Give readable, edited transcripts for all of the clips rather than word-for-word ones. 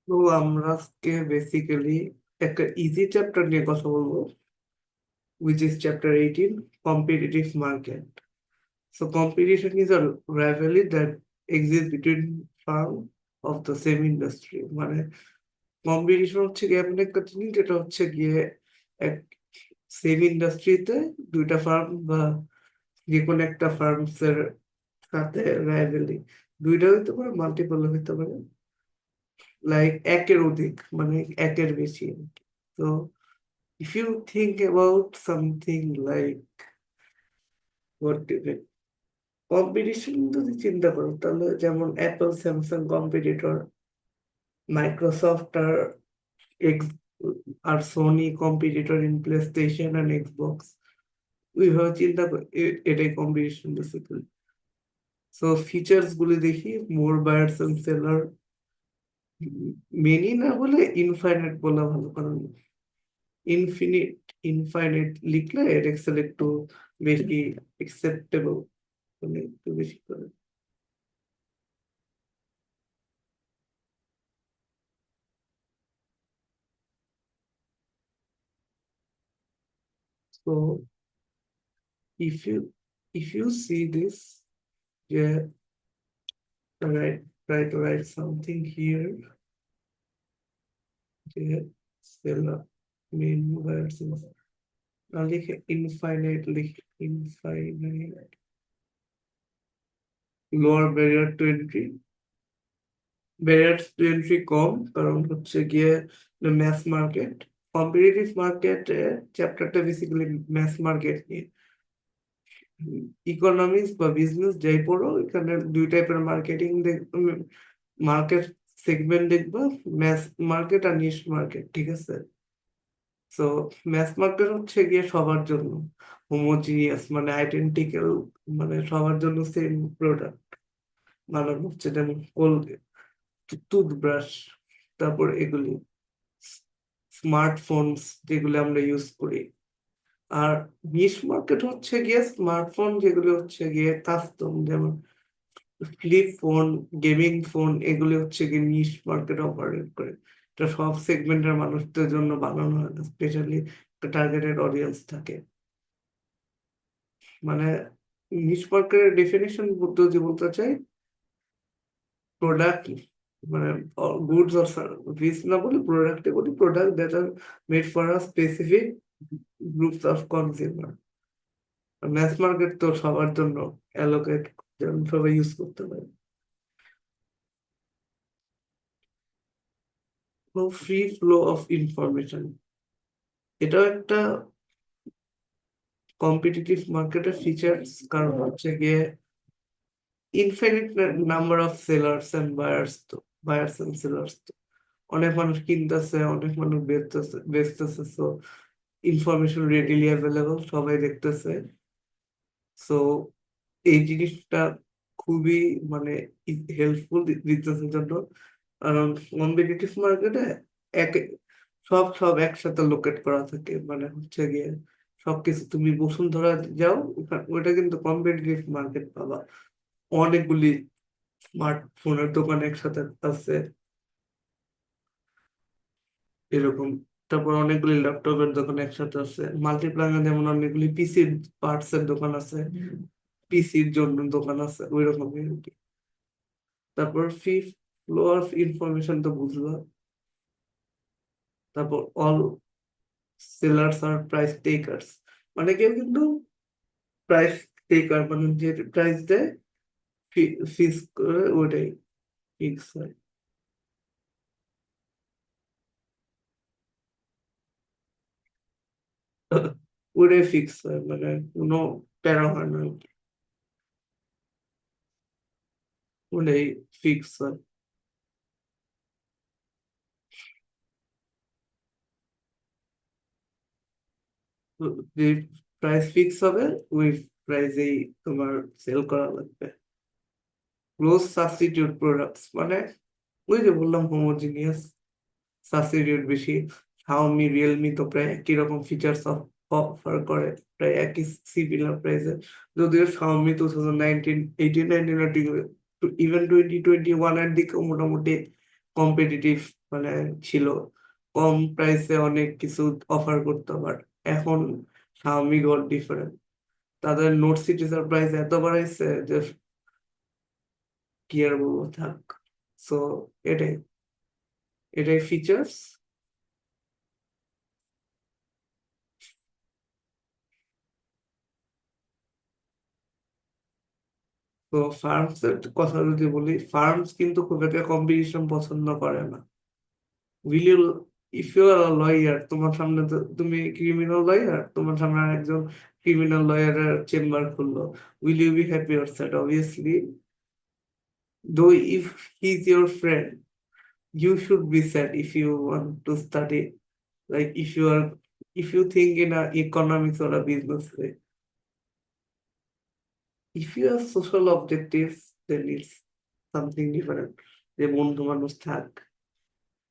তো আমরা আজকে বেসিক্যালি একটা ইজি চ্যাপ্টার নিয়ে কথা বলবো, which is chapter 18, competitive market. So competition is a rivalry that exists between firms of the same industry. মানে কম্পিটিশন হচ্ছে গিয়ে এমন একটা জিনিস যেটা হচ্ছে গিয়ে এক সেম ইন্ডাস্ট্রিতে দুইটা ফার্ম বা যে কোনো একটা ফার্মস এর সাথে রাইভেলি, দুইটা হইতে পারে, মাল্টিপল হইতে পারে, লাইক একের অধিক, মানে একের বেশি। তো if you think about something like what competition যদি চিন্তা করো, তাহলে যেমন Apple Samsung competitor, Microsoft X আর Sony competitor in PlayStation and Xbox. ওইভাবে চিন্তা করি, এটাই কম্পিটিশন বেসিক্যালি। সো ফিচার্স গুলি দেখি, মোর বায়ার্স এন্ড সেলার, মেনি না বলে ইনফাইনাইট বলা ভালো, কারণ ইনফিনিট ইনফাইনাইট লিখলে এর এক্সেল একটু বেশি একসেপ্টেবল, মানে একটু বেশি করে। So if you see this, yeah, write something here. Yeah, seller main words. Now লিখে infinite, লিখে infinite, lower barrier to entry, barriers to entry কম, কারণ হচ্ছে গিয়ে ম্যাথ মার্কেট, কম্পিটিটিভ মার্কেট চ্যাপ্টারটা বেসিক্যালি ম্যাথ মার্কেট নিয়ে। ইকোনমিক্স বা business যাই পড়ো, এখানে দুই টাইপের মার্কেটিং মার্কেট সেগমেন্ট দেখবা, ম্যাস মার্কেট আর নিশ মার্কেট, ঠিক আছে? সো ম্যাস মার্কেট হচ্ছে গিয়ে সবার জন্য হোমোজিনিয়াস, মানে আইডেন্টিক্যাল, মানে সবার জন্য সেম প্রোডাক্ট বানানো হচ্ছে, যেমন কোলগেট, টুথব্রাশ, তারপর এগুলি স্মার্টফোনস যেগুলো আমরা ইউজ করি। আর নিশ মার্কেট হচ্ছে গিয়ে স্মার্টফোন যেগুলো হচ্ছে গিয়ে কাস্টম, যেমন ফ্লিপ ফোন, গেমিং ফোন, এগুলি হচ্ছে গিয়ে নিশ মার্কেট অপারেট করে। এটা সব সেগমেন্টের মানুষদের জন্য বানানো হয় না, স্পেশালি টার্গেটেড অডিয়েন্স থাকে। মানে নিশ মার্কেটের ডেফিনেশন যদি বলতে চাই, প্রোডাক্ট, মানে গুডস অর সার্ভিস না বলি, প্রোডাক্টে বলি, product that are made for a specific groups of consumer. Mass market তো সবার জন্য অ্যালোকেট, যেমন সবাই ইউজ করতে পারে। ফ্রি ফ্লো অফ ইনফরমেশন, এটাও একটা কম্পিটিটিভ মার্কেটের ফিচার্স, কারণ হচ্ছে গিয়ে infinite number of sellers and buyers, তো বায়ার্স এন্ড সেলার্স, তো অনেক মানুষ কিনতেছে, অনেক মানুষ বেচতেছে, সো ইনফরমেশন রেডিলি অ্যাভেলেবল, সবাই দেখতেছে। সো এই জিনিসটা খুবই মানে হেল্পফুল বিজনেসের জন্য, কারণ কম্পিটিটিভ মার্কেটে এক সব সব একসাথে লোকেট করা থাকে, মানে হচ্ছে গিয়ে সবকিছু তুমি বসুন্ধরা যাও, ওইটা কিন্তু কম্পিটিটিভ মার্কেট পাবা, অনেকগুলি স্মার্টফোনের দোকান একসাথে আছে এরকম। তারপর অনেকগুলি ল্যাপটপের দোকান একসাথে আছে, মাল্টিপ্লাঙ্গে যেমন অনেকগুলি পিসির পার্টস এর দোকান আছে, পিসির জন্য দোকান আছে, ওই রকমই আর কি। তারপর ফ্লো অফ ইনফরমেশন তো বুঝলো। তারপর অল সেলার্স আর প্রাইস টেকার্স, মানে কেউ কিন্তু প্রাইস টেকার, মানে যে প্রাইস দেয় ফিক্স করে ওইটাই ফিক্স হয়। ওইটাই ফিক্স হয়, মানে কোনো প্যারা হয় না, ওটাই ফিক্স হয়। তো যে প্রাইস ফিক্স হবে, ওই প্রাইসেই তোমার সেল করা লাগবে। ক্লোজ সাবস্টিটিউট প্রোডাক্টস, মানে ওই যে বললাম হোমোজিনিয়াস, সাবস্টিটিউট বেশি। শাওমি রিয়েলমি তো প্রায় একই রকম ফিচার্স অফার করে, প্রায় একই সিমিলার প্রাইসে। যদিও শাওমি 2019, 18, 19 ইভেন 2021 এর দিকে মোটামুটি কম্পিটিটিভ মানে ছিল, কম প্রাইসে অনেক কিছু অফার করতো, বাট এখন Xiaomi গট ডিফারেন্ট। তাদের নোট সিরিজের প্রাইস এত বাড়াইছে যে কি আর বলবো, থাক। সো এটাই এটাই ফিচার্স। তো ফার্মস এর কথা যদি বলি, ফার্মস কিন্তু খুব একটা কম্পিটিশন পছন্দ করে না। Will you, if you are lawyer, তোমার সামনে তো তুমি ক্রিমিনাল লয়ার, তোমার সামনে আর একজন ক্রিমিনাল লয়ারের চেম্বার খুললো, will you be happy or sad? Obviously, though if he is your friend, you should be sad if you want to study, like if you think in a economics or a business way. If you have social objectives, then it's something different. যে বন্ধু মানুষ থাক,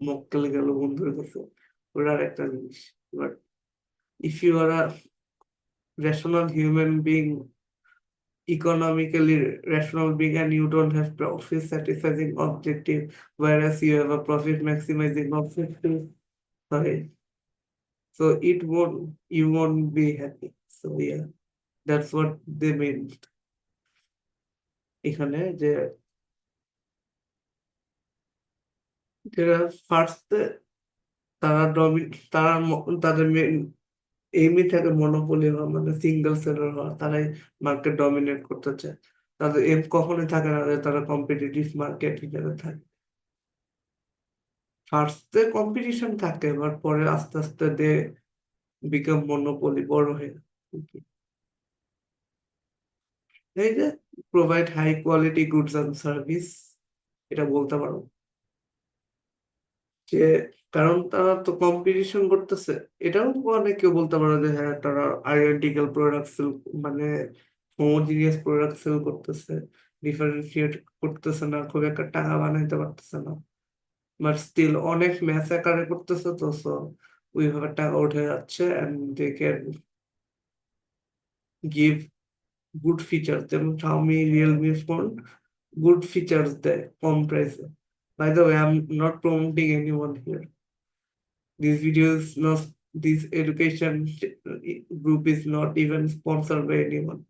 মক্কেল গেল বন্ধুর কাছে, ওটা আর একটা জিনিস। But if you are a rational human being, economically rational being, and you don't have profit satisfying objective, whereas you have a profit maximizing objective, sorry, so you won't be happy. So yeah, that's what they meant এখানে, যে যারা ফার্স্টে তারা তাদের main এইমই থাকে monopoly হওয়া, মানে single seller হওয়া, তারাই মার্কেট ডমিনেট করতে চায়। তাদের এম কখনোই থাকে না যে তারা কম্পিটিটিভ মার্কেট হিসেবে থাকে। ফার্স্টে কম্পিটিশন থাকে, বাট পরে আস্তে আস্তে দে বিকাম মনোপলি, বড় হয়ে। এই যে provide high quality goods and service, এটা বলতে পারো যে, কারণ তারা তো কম্পিটিশন করতেছে। এটাও অনেক কেউ বলতে পারে যে হ্যাঁ, তারা আইডেন্টিক্যাল প্রোডাক্ট সেল, মানে হোমোজিনিয়াস প্রোডাক্ট সেল করতেছে, ডিফারেন্সিয়েট করতেছে না, খুব একটা টাকা বানাইতে পারতেছে না, বাট স্টিল অনেক ম্যাচ আকারে করতেছে, তো সো ওইভাবে টাকা উঠে যাচ্ছে, and they can give good feature. যেমন Xiaomi, Realme phone good features দেয় কম প্রাইসে। By the way, I am not promoting anyone here, this video is not, this education group is not even sponsored by anyone.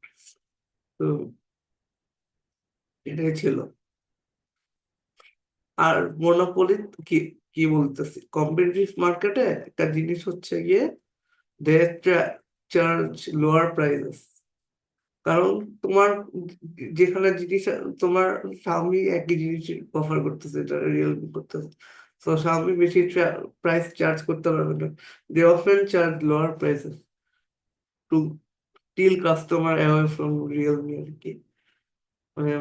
তো এটাই ছিল। আর monopoly কি, কি বলতেছি, কম্পিটিটিভ মার্কেটে একটা জিনিস হচ্ছে গিয়ে দে চার্জ লোয়ার প্রাইসেস। কারণ তোমার যেখানে জিনিস, তোমার স্বামী একই জিনিস অফার করতেছে, এটা রিয়েলমি করতেছে, তো স্বামী বেশি প্রাইস চার্জ করতে পারবে না। They often charge lower prices to till customer away from Realme আর কি। মানে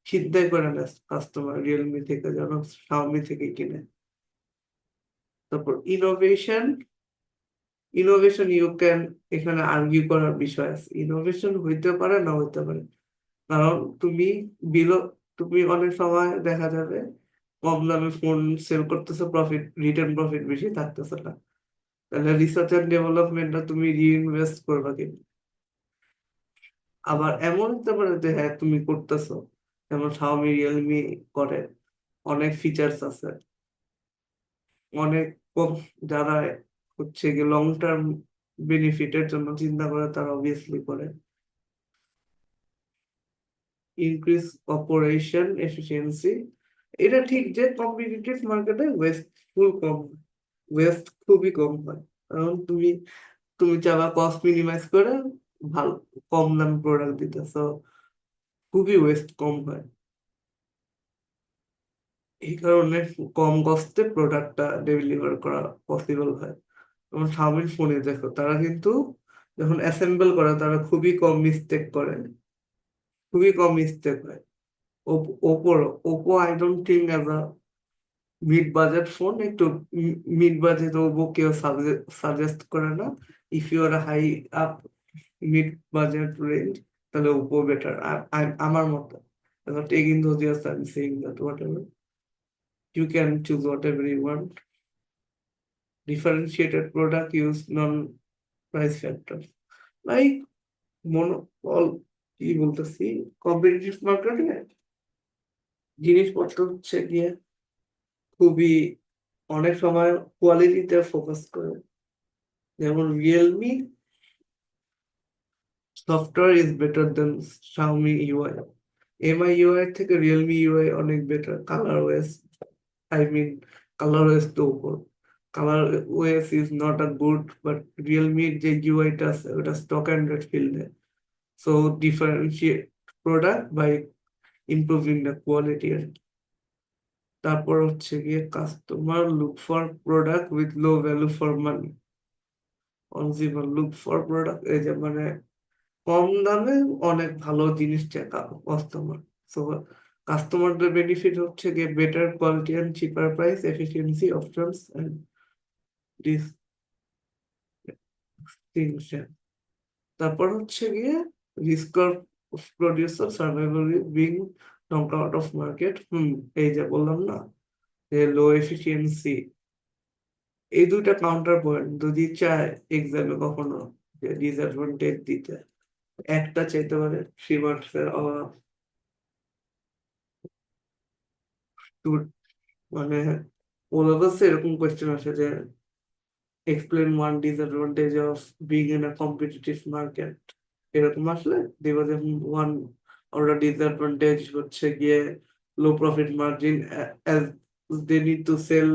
ছিনতাই করে না কাস্টমার রিয়েলমি থেকে, যেন Xiaomi থেকে কিনে। তারপর ইনোভেশন, ইনোভেশন ইউ ক্যান, এখানে আর্গিউ করার বিষয় আছে, ইনোভেশন হইতে পারে না হইতে পারে। কারণ তুমি বিলো, তুমি অনেক সময় দেখা যাবে কম দামে ফোন সেল করতেছে, প্রফিট, রিটার্ন প্রফিট বেশি থাকতেছে না, তাহলে রিসার্চ এন্ড ডেভেলপমেন্টটা তুমি রিইনভেস্ট করবা কিন্তু। আবার এমন হতে পারে যে হ্যাঁ তুমি করতেছো, যেমন Xiaomi রিয়েলমি করে, অনেক ফিচার্স আছে, অনেক কম, যারা হচ্ছে কি লং টার্ম বেনিফিটের জন্য চিন্তা করে তারা অবভিয়াসলি করে। ইনক্রিজ অপারেশন এফিসিয়েন্সি, এটা ঠিক যে কম্পিটিটিভ মার্কেটে ওয়েস্ট ফুল কম, ওয়েস্ট খুবই কম হয়। কারণ তুমি তুমি চাবা কস্ট মিনিমাইজ করে ভালো, কম দামে প্রোডাক্ট দিতেছো, খুবই ওয়েস্ট কম হয়। এই কারণে কম কস্টে প্রোডাক্টটা ডেলিভার করা পসিবল হয়। যেমন Xiaomi ফোনে দেখো, তারা কিন্তু যখন অ্যাসেম্বল করে তারা খুবই কম মিস্টেক করে, খুবই কম মিস্টেক হয়। Oppo, Oppo I don't think as a mid budget phone, একটু মিড বাজেট ওপো কেউ সাজেস্ট করে না। If you are high up mid budget range, তাহলে ওপো বেটার আমার মতে। Tech enthusiast, I'm saying that whatever, you can choose whatever you want. Differentiated product use non-price factors. Like all কি বলতেছি, competitive মার্কেটে জিনিসপত্র হচ্ছে গিয়ে খুবই অনেক সময় কোয়ালিটিতে ফোকাস করে, যেমন Realme software is better than Xiaomi UI. MI UI থেকে রিয়েলমি ইউআই অনেক better. Colour OS, I mean colour OS তো উপর, colour OS is not a good, but রিয়েলমির যে ইউআইটা আছে ওটা স্টক অ্যান্ড্রয়েড ফিল্ডে। So differentiate product by improving the quality আর কি। তারপর হচ্ছে গিয়ে customer look for product with low value for money, consumer look for product, এই যে মানে কম দামে অনেক ভালো জিনিস চায় কাস্টমার। সো কাস্টমারদের বেনিফিট হচ্ছে গিয়ে better quality and cheaper price, efficiency, options and distinction. তারপর হচ্ছে গিয়ে risk of producer survival being knocked out of market. এই যে বললাম না যে লো এফিসিয়েন্সি, এই দুইটা কাউন্টার পয়েন্ট যদি চায় এক্সামে কখনো যে ডিসঅ্যাডভান্টেজ দিতে, একটা চাইতে পারে সীমান্তের অভাব। মানে ওলাভাসে এরকম কোয়েশ্চেন আসে যে explain one disadvantage of being in a competitive market, এরকম আসলে দেখবো যে ওয়ান অর ডিসঅ্যাডভান্টেজ হচ্ছে গিয়ে low profit margin, as they need to sell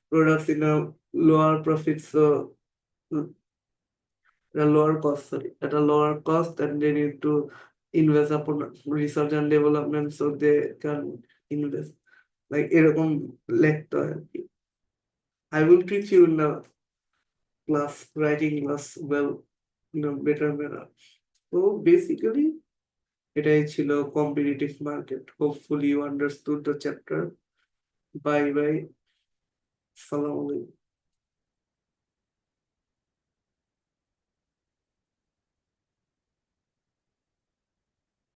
products in a lower profit, so lower cost, sorry, at a lower cost, and they need to invest upon research and development so they can invest, like এরকম লিখতে হয় আর কি। I will teach you in the class, writing class well, in a better manner. So basically এটাই ছিল competitive market. Hopefully you understood the chapter. Bye bye, সালাম আলাইকুম।